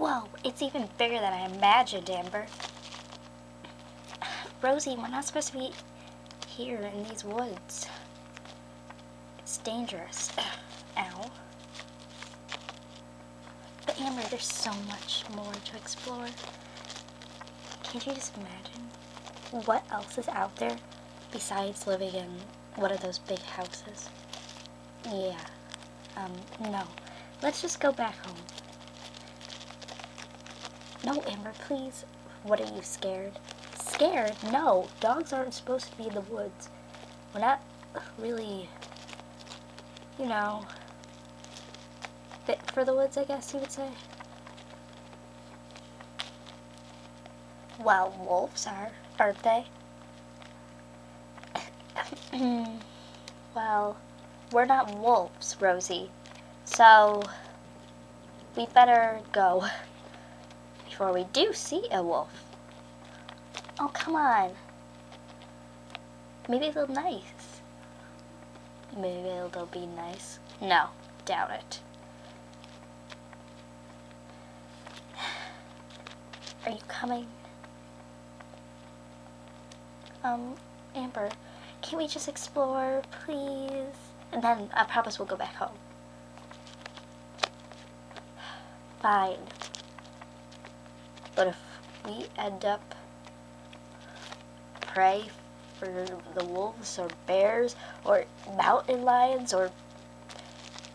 Whoa, it's even bigger than I imagined, Amber. Rosie, we're not supposed to be here in these woods. It's dangerous. Ow. But Amber, there's so much more to explore. Can't you just imagine what else is out there besides living in one of those big houses? Yeah. No. Let's just go back home. No, Amber, please. What, are you scared? Scared? No. Dogs aren't supposed to be in the woods. We're not really, you know, fit for the woods, I guess you would say. Well, wolves are, aren't they? Well, we're not wolves, Rosie. So, we better go before we do see a wolf. Oh, come on. Maybe they'll nice. Maybe they'll be nice. No, doubt it. Are you coming? Amber, can't we just explore, please? And then I promise we'll go back home. Fine. But if we end up prey for the wolves or bears or mountain lions or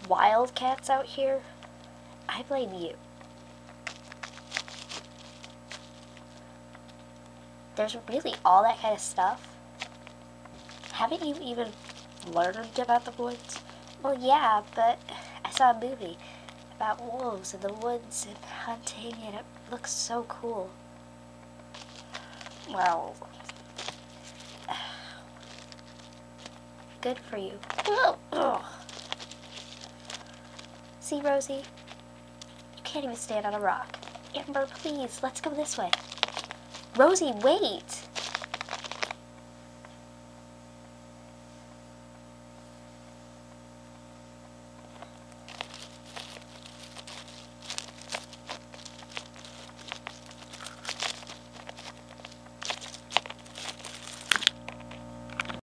wildcats out here, I blame you. There's really all that kind of stuff. Haven't you even learned about the woods? Well, yeah, but I saw a movie about wolves in the woods and hunting, and it looks so cool. Well, good for you. See, Rosie? You can't even stand on a rock. Amber, please, let's go this way. Rosie, wait!